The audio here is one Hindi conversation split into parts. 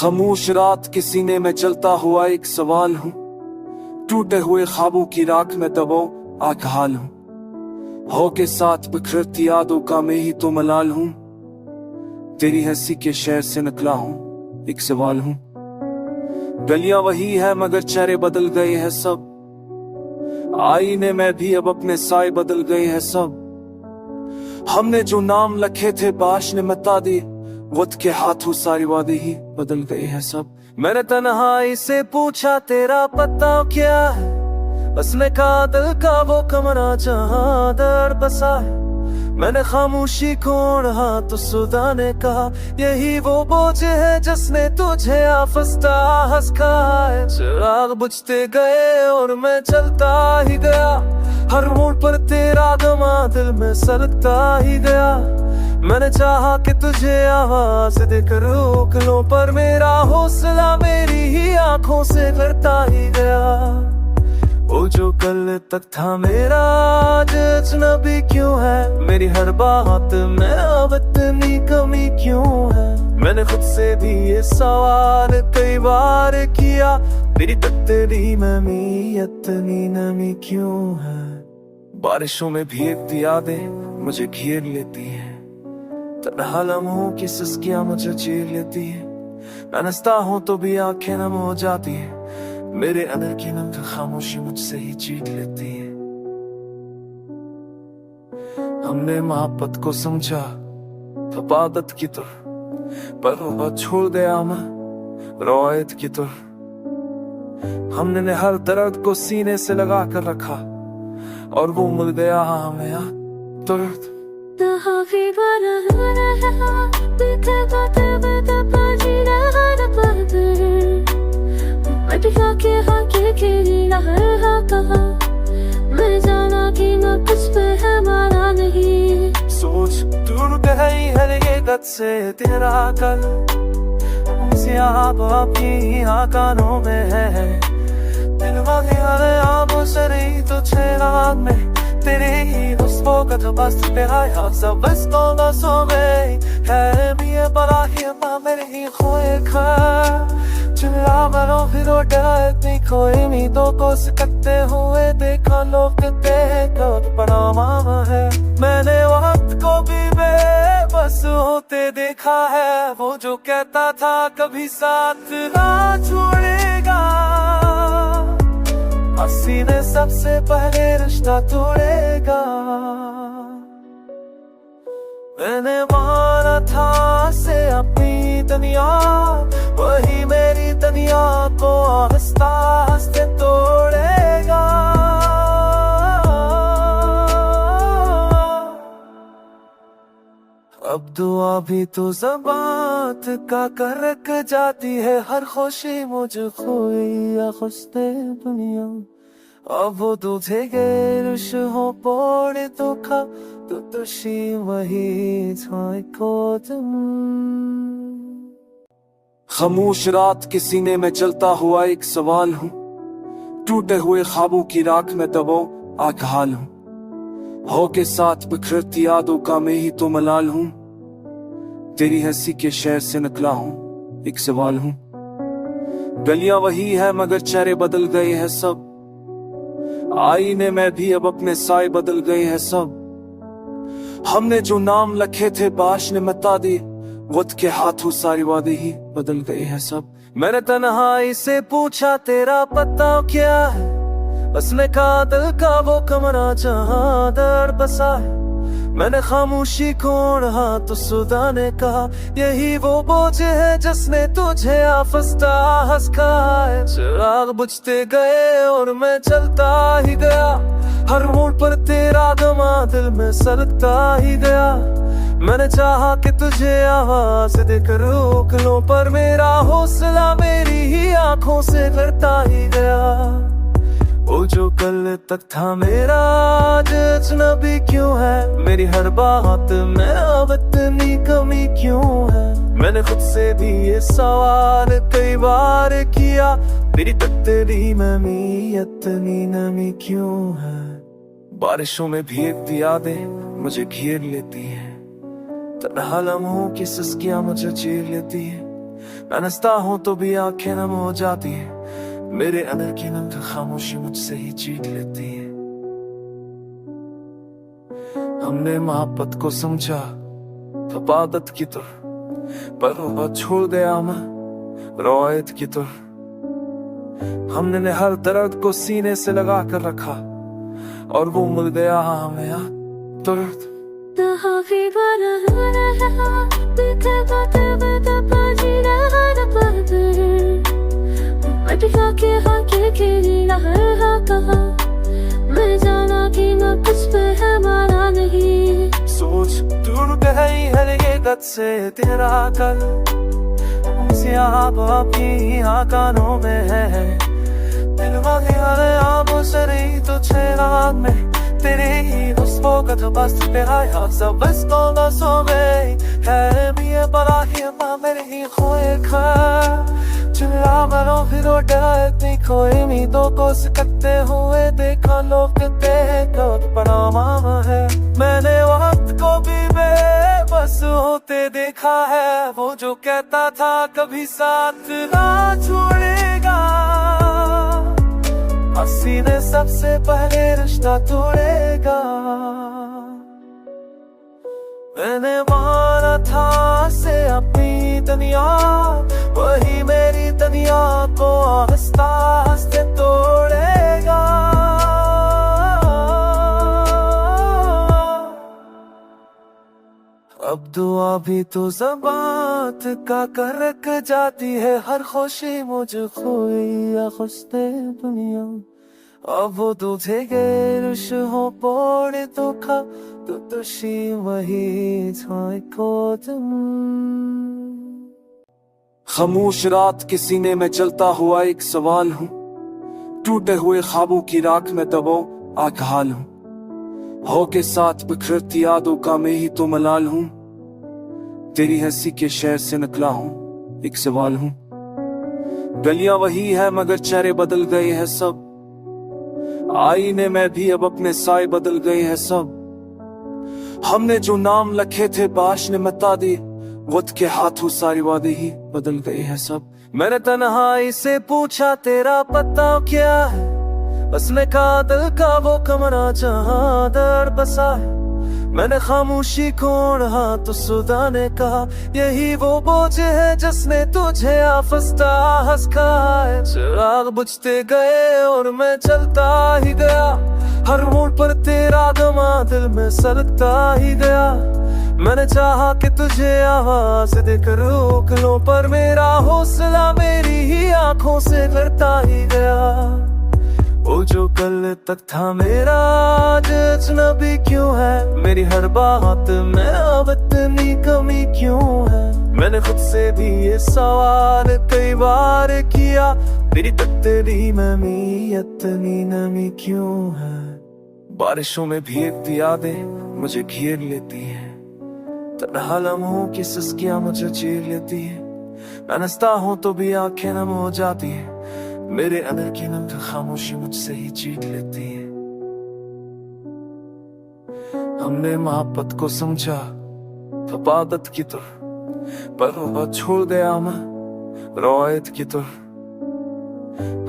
खामोश रात के सीने में चलता हुआ एक सवाल हूँ। टूटे हुए ख्वाबों की राख में दबाओ आकहाल हूँ। हो के साथ बिखरती यादों का मैं ही तो मलाल हूँ। तेरी हंसी के शहर से निकला हूँ, एक सवाल हूँ। गलियां वही है मगर चेहरे बदल गए हैं सब। आईने में भी अब अपने साए बदल गए हैं सब। हमने जो नाम लिखे थे बाश ने मिटा दिए, वक्त के हाथों सारे वादे ही बदल गए हैं सब। मैंने तन्हाई से पूछा तेरा पता क्या है, उसने कहा दिल का वो कमरा जहां दर्द बसा है। मैंने खामोशी को ओढ़ा तो सुधा ने कहा यही वो बोझ है जिसने तुझे आफस्ता हंस कहा है। चिराग बुझते गए और मैं चलता ही गया, हर मोड़ पर तेरा गमा दिल में सलगता ही गया। मैंने चाहा कि तुझे आवाज देकर रोक लो, पर मेरा हौसला मेरी ही आंखों से करता ही गया। वो जो कल तक था मेरा आज अजनबी क्यों है, मेरी हर बात में अब इतनी कमी क्यों है। मैंने खुद से भी ये सवाल कई बार किया, मेरी तकदीरी में भी इतनी नमी क्यों है। बारिशों में भीगती यादें मुझे घेर लेती है, तन्हा लम्हों की सिसकियां मुझे चीर लेती है। मैं हंसता हूं तो भी आंखें नम हो जाती है, मेरे अंदर की नम खामोशी मुझसे ही चीर लेती है। हमने मोहब्बत को समझा इबादत की तरह, पर वो छोड़ दिया मैं रवायत की तरह। हमने हर दर्द को सीने से लगा कर रखा और वो मिल गया हमें दर्द। मैं जाना कि न कुछ पे है माना नहीं। सोच दूर गई है ये गत से तेरा कल, आपकी कानों में है। दिल वाले आबो से नहीं तो छेराग में तेरे ही दोस्तों का तो बस प्यारा सब बस ना सो गए है भी ये बड़ा ही मेरे ही खोए खा। चिल्ला मरो फिर डरती कोई उम्मीदों को सकते हुए देखा लोग कब बड़ा मामा है। मैंने वक्त को भी बेबस होते देखा है, वो जो कहता था कभी साथ ना छोड़ेगा, हंसी ने सबसे पहले रिश्ता तोड़ेगा। मैंने माना था से अपनी दुनिया, वही मेरी दुनिया को हंसता हंसते तोड़ेगा। अब दुआ भी तो ज़बात का करक जाती है, हर खुशी मुझे खोई या खुशते दुनिया। अब वो तुझे गेरुश हो पड़े तो खा तो तुशी वही को तुम। खामोश रात के सीने में चलता हुआ एक सवाल हूँ। टूटे हुए ख्वाबों की राख में दबाओ आकहाल हूँ। हो के साथ बिखरती यादों का मैं ही तो मलाल हूँ। तेरी हंसी के शहर से निकला हूँ, एक सवाल हूँ। गलियां वही है मगर चेहरे बदल गए हैं सब। आईने में भी अब अपने साए बदल गए हैं सब। हमने जो नाम लिखे थे बाश ने मिटा दिए, वक्त के हाथों सारे वादे ही बदल गए हैं सब। मैंने तन्हाई से पूछा तेरा पता क्या है, उसने कहा दिल का वो कमरा जहां दर्द बसा है। मैंने खामोशी को ओढ़ा तो सुधा ने कहा यही वो बोझ है जिसने तुझे आफस्ता हंस कहा है। चिराग बुझते गए और मैं चलता ही गया, हर मोड़ पर तेरा गमा दिल में सलगता ही गया। मैंने चाहा कि तुझे आवाज देकर रोक लो, पर मेरा हौसला मेरी ही आंखों से करता ही गया। वो जो कल तक था मेरा आज अजनबी क्यों है, मेरी हर बात में अब इतनी कमी क्यों है। मैंने खुद से भी ये सवाल कई बार किया, मेरी तकदीरी में भी इतनी नमी क्यों है। बारिशों में भीगती यादें मुझे घेर लेती है, तन्हा लम्हों की सिसकियां मुझे चीर लेती है। हंसता हूँ तो भी आंखें नम हो जाती है, मेरे अंदर की नम खामोशी मुझसे ही चीख लेती है। हमने मोहब्बत को समझा इबादत की तरह, पर वो छोड़ गया मैं रवायत की तरह। हमने हर दर्द को सीने से लगा कर रखा और वो मिल गया हमें यार दर्द। मैं जाना कि मैं कुछ पे है माना नहीं। सोच दूर गई है ये गद से तेरा कल, आपकी कानों में है दिल आबो सरी तो छेराग में तेरे ही उसको कद बस पे आया सब बस को ना सो गई है भी ये बड़ा ही मेरे ही खोए खा चला मरो फिर डरती कोई उम्मीदों को सकते हुए देखा लोग देखो बड़ा मामा है। मैंने वक्त को भी बेबस होते देखा है, वो जो कहता था कभी साथ ना छोड़ेगा, हंसी ने सबसे पहले रिश्ता तोड़ेगा। मैंने माना था से अपनी दुनिया, वही मेरी दुनिया को हंसता हंसते तोड़ेगा। अब दुआ भी तो ज़बात का करक जाती है, हर खुशी मुझे खोई या खुशते दुनिया। अब वो तुझे गेरुश हो पोड़े तो खा तो तुशी वही छाए को तुम। खामोश रात के सीने में चलता हुआ एक सवाल हूँ, टूटे हुए ख्वाबों की राख में दबाओ आकहाल हूँ। हो के साथ बिखरती यादों का मैं ही तो मलाल हूँ, तेरी हंसी के शहर से निकला हूँ एक सवाल हूँ। गलियां वही है मगर चेहरे बदल गए हैं सब, आईने में भी अब अपने साए बदल गए हैं सब। हमने जो नाम लिखे थे बाश ने मिटा दिए, वक्त के हाथों सारी वादे ही बदल गए हैं सब। मैंने तन्हाई से पूछा तेरा पता क्या है, उसने कहा दिल का वो कमरा जहां दर्द बसा है। मैंने खामोशी को ओढ़ा तो सुधा ने कहा यही वो बोझ है जिसने तुझे आफस्ता हंस कहा है। चिराग बुझते गए और मैं चलता ही गया, हर मोड़ पर तेरा गमा दिल में सलगता ही गया। मैंने चाहा कि तुझे आवाज देकर रोक लो, पर मेरा हौसला मेरी ही आंखों से लड़ता ही गया। वो जो कल तक था मेरा आज अजनबी क्यों है, मेरी हर बात में अब इतनी कमी क्यों है। मैंने खुद से भी ये सवाल कई बार किया, मेरी तकदीरी में भी इतनी नमी क्यों है। बारिशों में भीगती यादें मुझे घेर लेती है, तन्हा लम्हों की सिसकियां मुझे चीर लेती है। मैं हंसता हूँ तो भी आंखें नम हो जाती है, मेरे अंदर की नम खामोशी मुझसे ही चीख लेती है। हमने मोहब्बत को समझा इबादत की तरह, पर वो छोड़ गया मैं रवायत की तरह।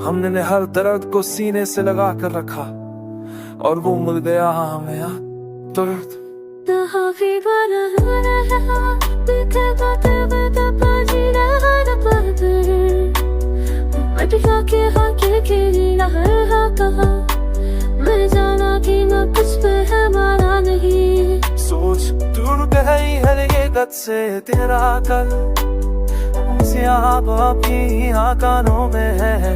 हमने हर दर्द को सीने से लगा कर रखा और वो मिल गया हमें यार दर्द। मैं जाना कि मैं कुछ पे है माना नहीं। सोच दूर गई है ये गद से तेरा कल, आपकी कानों में है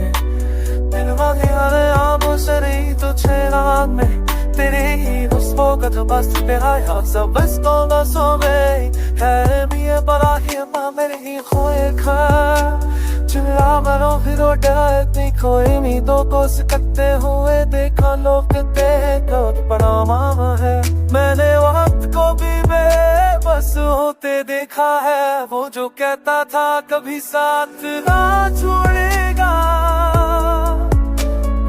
दिल आबो सरी तो छेराग में तेरे ही उसको कद बस पे आया सब बस को ना सो गई है भी ये बड़ा ही मेरे ही खोए खा चला मरो फिर डरती कोई उम्मीदों को सकते हुए देखा लोग देखो बड़ा मामा है। मैंने वक्त को भी बेबस होते देखा है, वो जो कहता था कभी साथ ना छोड़ेगा,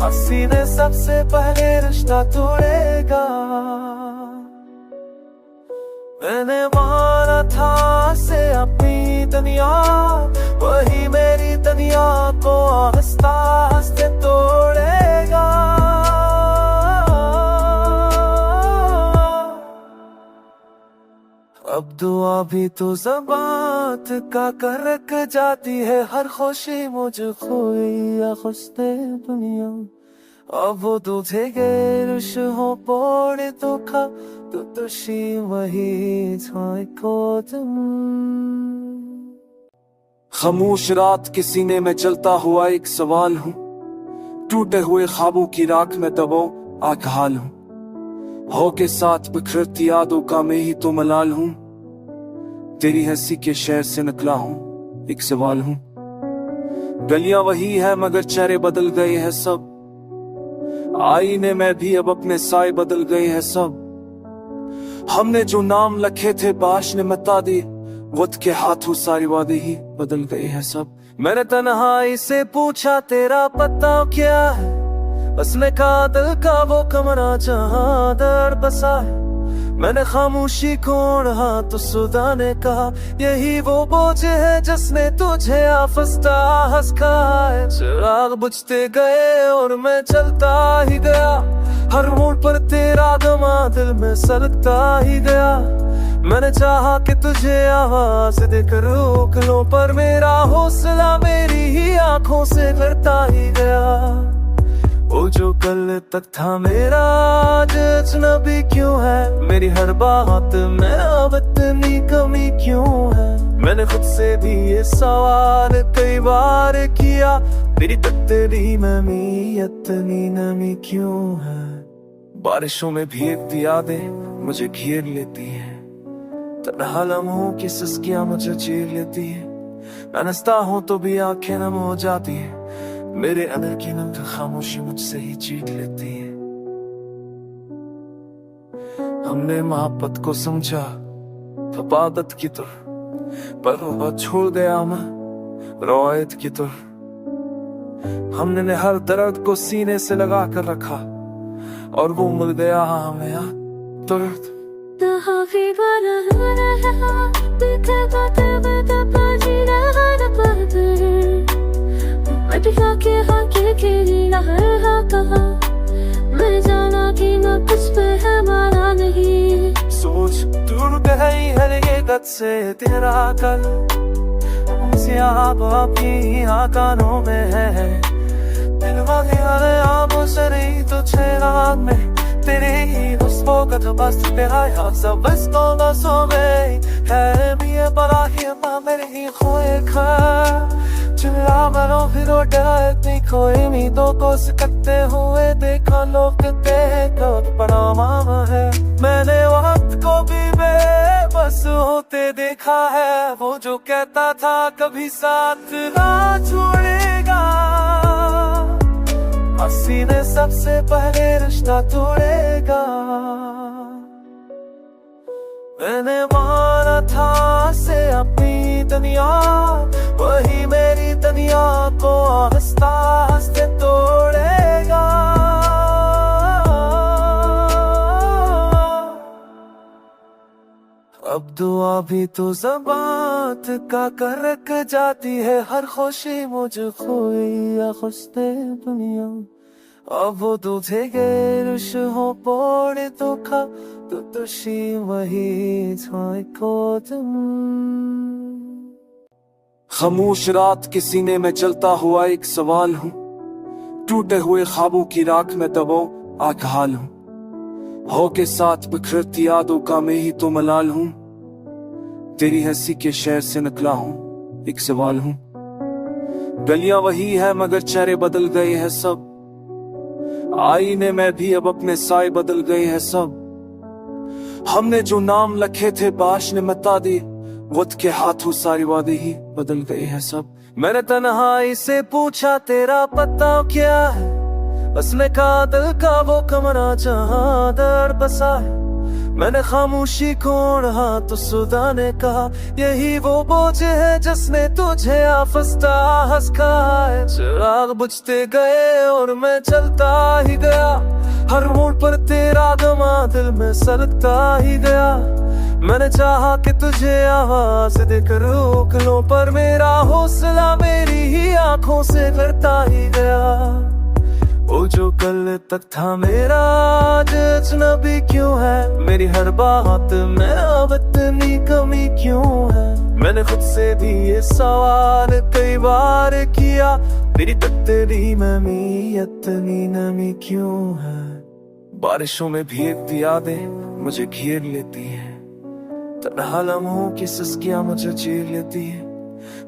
हंसी ने सबसे पहले रिश्ता तोड़ेगा। मैंने माना था से अपनी दुनिया वही अब दुआ भी तो ज़बात का करक जाती है, हर खुशी मुझ खोई या खुशते दुनिया। अब वो दूधे गेरुश हो पोड़े तो खा तो तुशी वही छाए को तुम। खामोश रात के सीने में जलता हुआ एक सवाल हूँ, टूटे हुए ख्वाबों की राख में दबाओ आकहाल हूँ। हो के साथ बिखरती यादों का मैं ही तो मलाल हूँ। तेरी हंसी के शहर से निकला हूँ, एक सवाल हूँ। गलियां वही है मगर चेहरे बदल गए हैं सब, आईने में भी अब अपने साए बदल गए हैं सब। हमने जो नाम लिखे थे बाश ने मिटा दिए, वक्त के हाथों सारे वादे ही बदल गए हैं सब। मैंने तन्हाई से पूछा तेरा पता क्या है, बसने का दिल का वो कमरा जहां दर्द बसा है। मैंने खामोशी को ओढ़ा तो सुधा ने कहा यही वो बोझ है जिसने तुझे आफस्ता हंस कहा है। चिराग बुझते गए और मैं चलता ही गया, हर मोड़ पर तेरा दमा दिल में सलगता ही गया। मैंने चाहा कि तुझे आवाज देकर रोक लो, पर मेरा हौसला मेरी ही आंखों से करता ही गया। वो जो कल तक था मेरा आज अजनबी क्यों है, मेरी हर बात में अब इतनी कमी क्यों है। मैंने खुद से भी ये सवाल कई बार किया, मेरी तकदीरी में भी इतनी नमी क्यों है। बारिशों में भीगती यादें मुझे घेर लेती है, तन्हा लम्हों की सिसकियां मुझे चीर लेती है। मैं नस्ता हूं तो भी आंखें नम हो जाती है, मेरे अंदर की नम खामोशी मुझसे ही चीर लेती है। हमने मोहब्बत को समझा इबादत की तरह, पर वो छोड़ गया मैं रवायत की तरह। हमने हर दर्द को सीने से लगा कर रखा और वो मिल गया हमें दर्द। मैं जाना कि न कुछ पे है माना नहीं, सोच दूर गई हर ये गत से तेरा कल, आपकी कानों में है। दिल आबो से नहीं तो छेराग में तेरे ही हुस्नों का तो बस तेरा याद सब बस को न सो गई है। मैं बड़ा ही मेरे ही खोए खा चिल्ला मरो फिर डरा इतनी खोई उम्मीदों को सकते हुए देखा लोग देखो बड़ा मामा है। मैंने वक्त को भी बेबस होते देखा है, वो जो कहता था कभी साथ ना छोड़ेगा, हंसी ने सबसे पहले रिश्ता तोड़ेगा। मैंने माना था से अपनी दुनिया, वही मेरी दुनिया को हंसता हंसते तोड़ेगा। अब दुआ भी तो ज़बात का करक जाती है, हर खुशी मुझ खोई या खुशते दुनिया। अब वो दूधे गेरुश हो पोड़े तो खा तो तुशी वही छाए को तुम। खामोश रात के सीने में जलता हुआ एक सवाल हूँ, टूटे हुए ख्वाबों की राख में दबाओ आकहाल हूँ। हो के साथ बिखरती यादों का मैं ही तो मलाल हूँ। तेरी हंसी के शहर से निकला हूँ, एक सवाल हूँ। गलियां वही है मगर चेहरे बदल गए हैं सब, आईने में भी अब अपने साए बदल गए हैं सब। हमने जो नाम लिखे थे बाश ने मिटा दिए, वक्त के हाथों सारे वादे ही बदल गए हैं सब। मैंने तन्हाई से पूछा तेरा पता क्या है, बसने का दिल का वो कमरा जहां दर्द बसा है। मैंने खामोशी को ओढ़ा तो सुधा ने कहा यही वो बोझ है जिसने तुझे आफस्ता हंस कहा है। चिराग बुझते गए और मैं चलता ही गया, हर मोड़ पर तेरा दमा दिल में सलगता ही गया। मैंने चाहा कि तुझे आवाज देकर रोक लो, पर मेरा हौसला मेरी ही आंखों से करता ही गया। वो जो कल तक था मेरा आज अजनबी क्यों है, मेरी हर बात में अब इतनी कमी क्यों है। मैंने खुद से भी ये सवाल कई बार किया, मेरी तकदीरी में भी इतनी नमी क्यों है। बारिशों में भीगती यादें मुझे घेर लेती है, तन्हा लम्हों की सिसकियां मुझे चीर लेती है।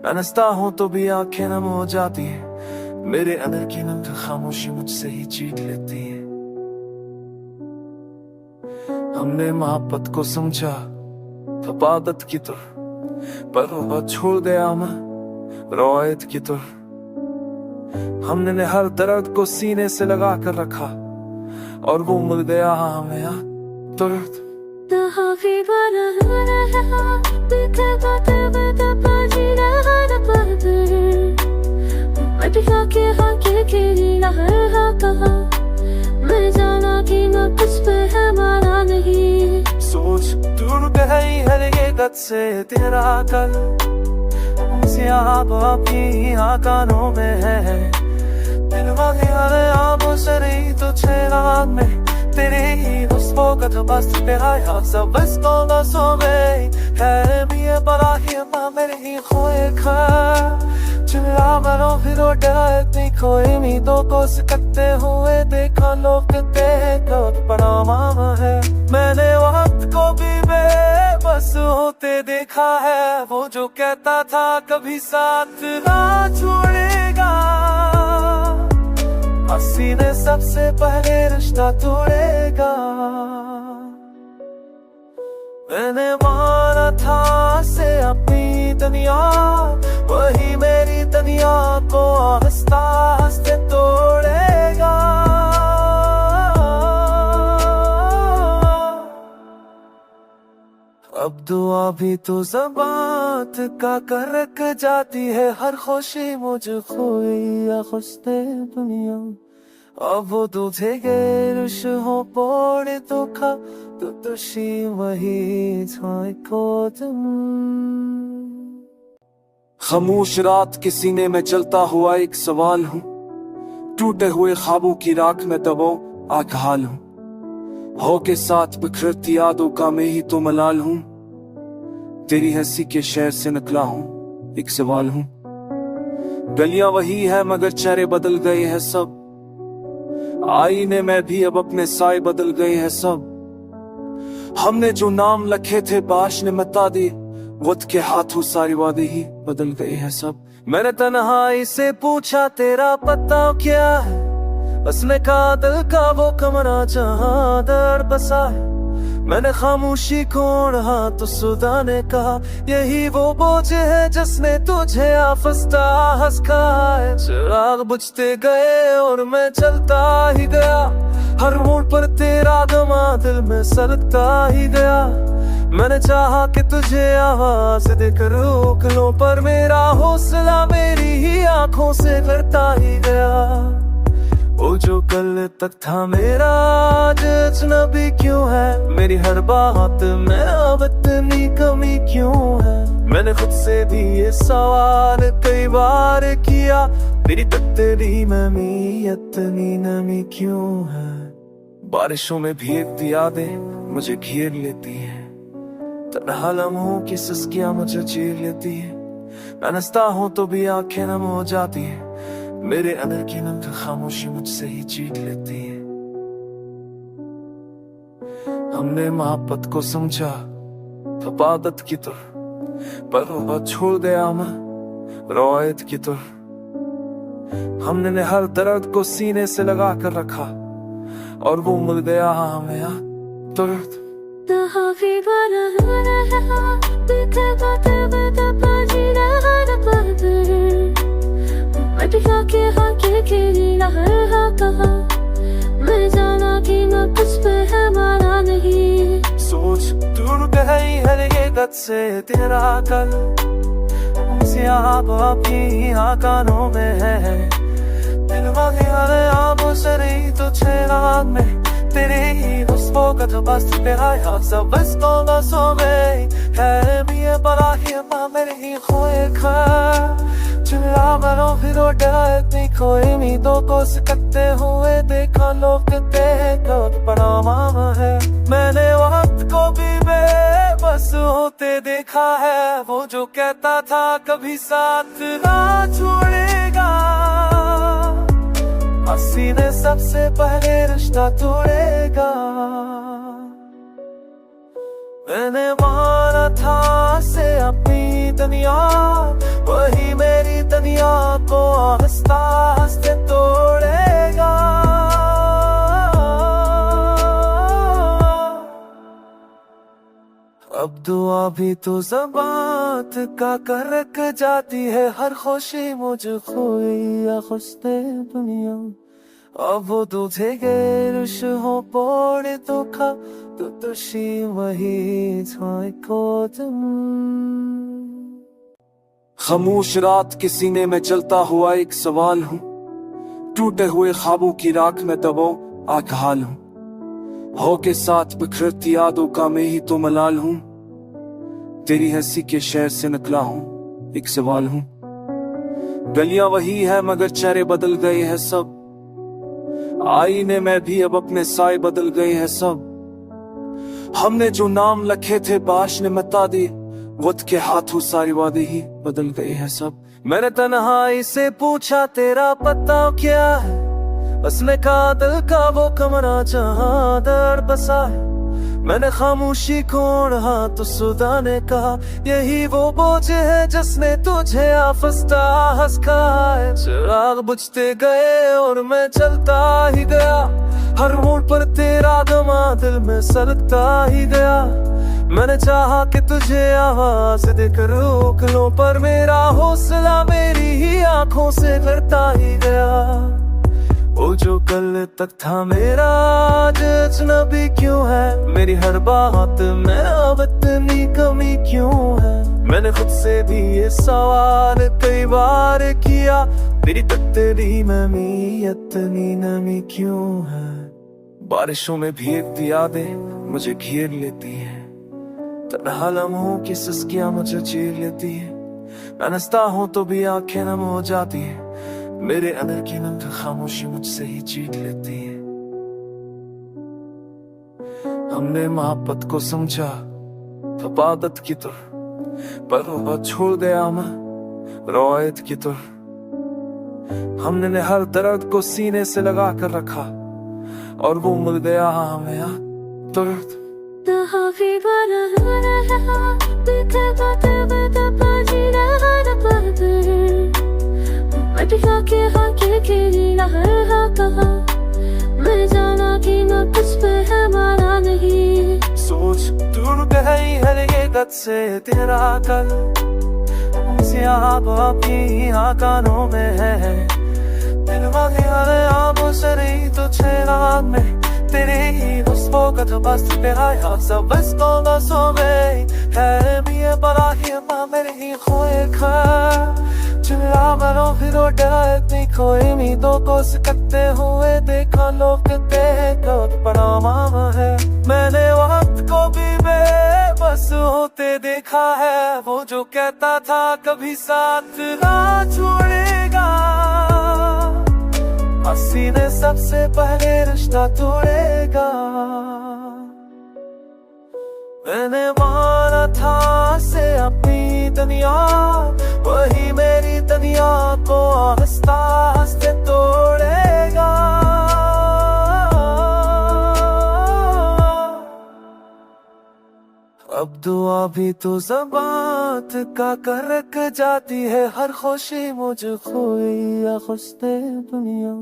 मैं हंसता हूं तो भी आंखें नम हो जाती है, मेरे अंदर की नम खामोशी मुझसे ही चीर लेती है। हमने मोहब्बत को समझा इबादत की तरह, पर वो छोड़ दिया मैं रवायत की तरह। हमने हर दर्द को सीने से लगा कर रखा, और वो मिल गया हमें दर्द। मैं जाना कि मैं कुछ पे है माना नहीं, सोच दूर गई हर ये गत से तेरा कल, आपकी कानों में है। दिल वाले आबो सरी तो छेराग में तेरे ही हुस्न का तो बस तेरा याद सब बस को सो गई है। मिया बड़ा ही मां मेरे ही खोए खा चिल्ला मरो फिर डरा इतनी खोई उम्मीदों को सकते हुए देखा लोग देखो बड़ा मामा है। मैंने वक्त को भी बेबस होते देखा है, वो जो कहता था कभी साथ ना छोड़ेगा, हंसी ने सबसे पहले रिश्ता तोड़ेगा। मैंने माना था से अपनी दुनिया, वही मेरी दुनिया को हंसता हंसते तोड़ेगा। अब दुआ भी तो ज़बात का कर रख जाती है, हर खुशी मुझे खोई या खुशते दुनिया। अब वो तुझे गैरुश हो पड़े तो खा तो तुशी वही छाई को तुम। खामोश रात के सीने में चलता हुआ एक सवाल हूँ, टूटे हुए ख्वाबों की राख में दबाओ आकहाल हूँ। हो के साथ बिखरती यादों का मैं ही तो मलाल हूँ, तेरी हंसी के शहर से निकला हूँ एक सवाल हूँ। गलियां वही है मगर चेहरे बदल गए हैं सब, आईने में भी अब अपने साए बदल गए हैं सब। हमने जो नाम लिखे थे बाश ने मिटा दी, वक्त के हाथों सारे वादे ही बदल गए हैं सब। मैंने तन्हाई से पूछा तेरा पता क्या है, उसने कहा दिल का वो कमरा जहां दर्द बसा है। मैंने खामोशी को ओढ़ा तो सुधा ने कहा यही वो बोझ है जिसने तुझे आफस्ता हंसका है। चिराग बुझते गए और मैं चलता ही गया, हर मोड़ पर तेरा दमा दिल में सलगता ही गया। मैंने चाहा कि तुझे आवाज देकर रोक लो, पर मेरा हौसला मेरी ही आंखों से करता ही गया। वो जो कल तक था मेरा आज अजनबी क्यों है, मेरी हर बात में अब इतनी कमी क्यों है। मैंने खुद से भी ये सवाल कई बार किया, मेरी तकदीरी में भी इतनी नमी क्यों है। बारिशों में भीगती यादें मुझे घेर लेती है, तन्हा लम्हों की सिसकियां मुझे चीर लेती है। मैं हंसता हूं तो भी आंखें नम हो जाती है, मेरे अंदर की नम खामोशी मुझसे ही चीर लेती है। हमने मोहब्बत को समझा इबादत की तरह, पर वो छोड़ दिया मैं रवायत की तरह। हमने हर दर्द को सीने से लगा कर रखा, और वो मिल गया हमें दर्द। मैं जाना कि मैं कुछ पे है माना नहीं, सोच दूर गई हर ये गत से तेरा कल, आपकी कानों में है। दिल वाले आबो सरी तो छेराग में तेरे ही हुस्न का तो बस तेरा याद सब बस को सो गई है। मिया बड़ा ही मां मेरे ही खोए खा चिल्ला मरो फिर डरती कोई उम्मीदों को सकते हुए देखा लोग कहते हैं कब बड़ा मामा है। मैंने वक्त को भी बेबस होते देखा है, वो जो कहता था कभी साथ ना छोड़ेगा, हंसी ने सबसे पहले रिश्ता तोड़ेगा। मैंने माना था से अपनी दुनिया, वही मेरी दुनिया को हंसता हंसते तोड़ेगा। अब दुआ भी तो ज़बात का करक जाती है, हर खुशी मुझे खोई या खुशते दुनिया। अब वो तुझे गेरुश हो पड़े तो खा तो तुशी वही छाए को तुम। खामोश रात के सीने में चलता हुआ एक सवाल हूँ, टूटे हुए ख्वाबों की राख में दबाओ आकहाल हूँ। हो के साथ बिखरती यादों का मैं ही तो मलाल हूँ। तेरी हंसी के शहर से निकला हूँ, एक सवाल हूँ। गलियां वही है मगर चेहरे बदल गए हैं सब, आईने में भी अब अपने साए बदल गए हैं सब। हमने जो नाम लिखे थे बाश ने मिटा दिए, वक्त के हाथों सारी वादे ही बदल गए हैं सब। मैंने तन्हाई से पूछा तेरा पता क्या है, उसने कहा दिल का वो कमरा जहां दर्द बसा है। मैंने खामोशी को ओढ़ा तो सुधा ने कहा यही वो बोझ है जिसने तुझे आफस्ता हंस कहा है। चिराग बुझते गए और मैं चलता ही गया, हर मोड़ पर तेरा गमा दिल में सलगता ही गया। मैंने चाहा कि तुझे आवाज देकर रोक लो, पर मेरा हौसला मेरी ही आंखों से करता ही गया। वो जो कल तक था मेरा आज अजनबी क्यों है, मेरी हर बात में अब इतनी कमी क्यों है। मैंने खुद से भी ये सवाल कई बार किया, मेरी तकदीरी में इतनी नमी क्यों है। बारिशों में भीगती यादें मुझे घेर लेती है, तन्हा लम्हों की सिसकियां मुझे चीर लेती है। मैं हंसता हूँ तो भी आंखें नम हो जाती है, मेरे अंदर की नम खामोशी मुझसे ही चीर लेती है। हमने मोहब्बत को समझा इबादत की तरह, पर वो छोड़ दिया मैं रवायत की तरह। हमने हर दर्द को सीने से लगा कर रखा और वो मिल गया हमें दर्द। मैं जाना कि न कुछ पे है माना नहीं, सोच दूर गई है ये गद से तेरा कल, आपकी कानों में है। दिल आबो से नहीं तो छेड़ा में तेरे ही उसको का तो बस तेरा याद सब बस को ना सो गई है। मैं बड़ा ही मेरे ही खोए खा, चिल्ला मरो फिर डरती कोई उम्मीदों को सकते हुए देखा लोग कहते हैं कब बड़ा मामा है। मैंने वक्त को भी बेबस होते देखा है, वो जो कहता था कभी साथ ना छोड़ेगा, हंसी ने सबसे पहले रिश्ता तोड़ेगा। मैंने माना था से अपनी दुनिया, वही मेरी दुनिया को हंसता हंसते तोड़ेगा। अब दुआ भी तो ज़बात का करक जाती है, हर खुशी मुझे खोई या खुशते दुनिया।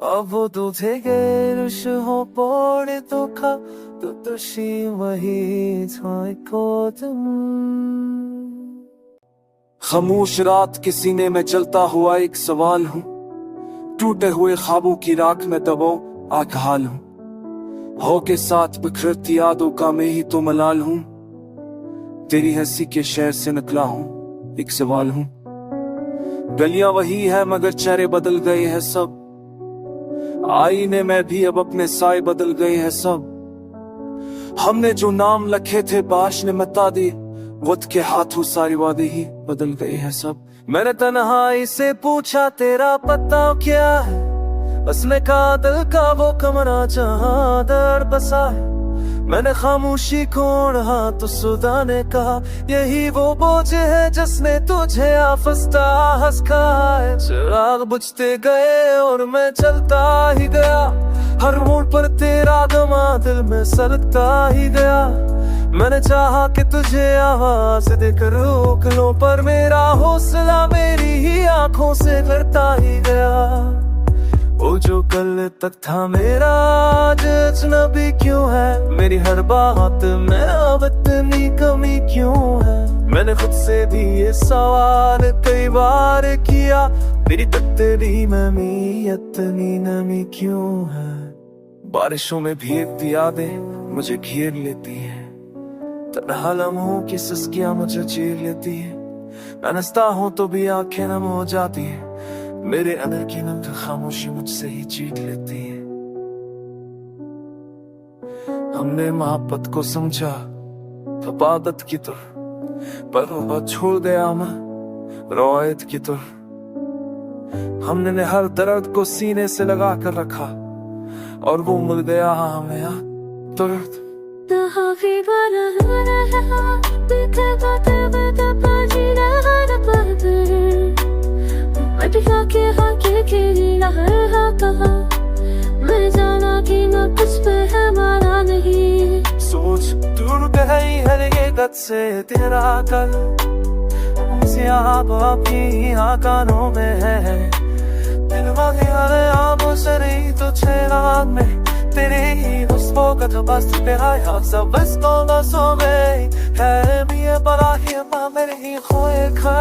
अब वो तुझे गेरुश हो पड़े तो खा तो तुशी वही छाए को तुम। खामोश रात के सीने में चलता हुआ एक सवाल हूँ, टूटे हुए ख्वाबों की राख में दबाओ आकहाल हूँ। हो के साथ बिखरती यादों का मैं ही तो मलाल हूँ। तेरी हंसी के शहर से निकला हूँ, एक सवाल हूँ। गलियां वही है मगर चेहरे बदल गए हैं सब, आईने में भी अब अपने साए बदल गए हैं सब। हमने जो नाम लिखे थे बाश ने मिटा दिए, वक्त के हाथों सारी वादे ही बदल गए हैं सब। मैंने तन्हाई से पूछा तेरा पता क्या है, उसने कहा दिल का वो कमरा जहां दर्द बसा है। मैंने खामोशी को ओढ़ा तो सुधा ने कहा यही वो बोझ है जिसने तुझे आफस्ता हंसका है। चिराग बुझते गए और मैं चलता ही गया, हर मोड़ पर तेरा दमा दिल में सलगता ही गया। मैंने चाहा कि तुझे आवाज देकर रोक लो, पर मेरा हौसला मेरी ही आंखों से लड़ता ही गया। वो जो कल तक था मेरा आज अजनबी क्यों है, मेरी हर बात में अब इतनी कमी क्यों है। मैंने खुद से भी ये सवाल कई बार किया, मेरी तकदीरी में भी इतनी नमी क्यों है। बारिशों में भीगती यादें मुझे घेर लेती है, तन्हा लम्हों की सिसकियां मुझे चीर लेती है। मैं हंसता हूं तो भी आंखें नम हो जाती है, मेरे अंदर की नम खामोशी मुझसे ही चीर लेती है। हमने मोहब्बत को समझा इबादत की तरह, पर वो छोड़ गया मैं रवायत की तरह। हमने हर दर्द को सीने से लगा कर रखा और वो मिल गया हमें दर्द। मैं जाना कि न कुछ पे है माना नहीं, सोच दूर गई हर ये गत से तेरा कल, आपकी कानों में है। दिल आमों से नहीं तो छेड़ाग में तेरे ही हुस्नों का तो बस तेरा याद सब बस कौन सो गई है। मियां बड़ा ही मां मेरे ही खोए खा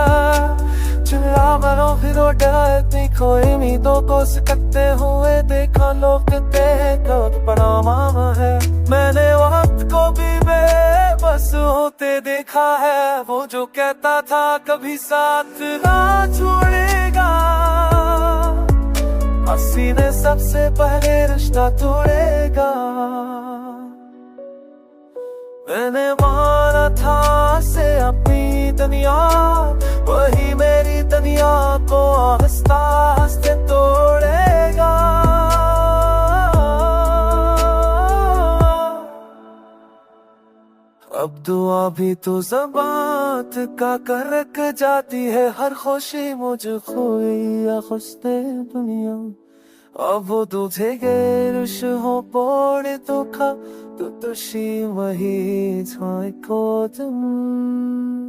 चिल्ला मरो फिर डर इतनी खोई उम्मीदों को सकते हुए देखा लोग देखो बड़ा मामा है। मैंने वक्त को भी बेबस होते देखा है, वो जो कहता था कभी साथ ना छोड़ेगा, हंसी ने सबसे पहले रिश्ता तोड़ेगा। मैंने माना था से अपनी दुनिया, वही मेरी दुनिया को हंसता हंसते तोड़ेगा। अब दुआ भी तो ज़बात का करक जाती है, हर खुशी मुझे खोई या खुशते दुनिया। अब वो तुझे गैरश हो पड़े तो खा तो तुशी वही को तुम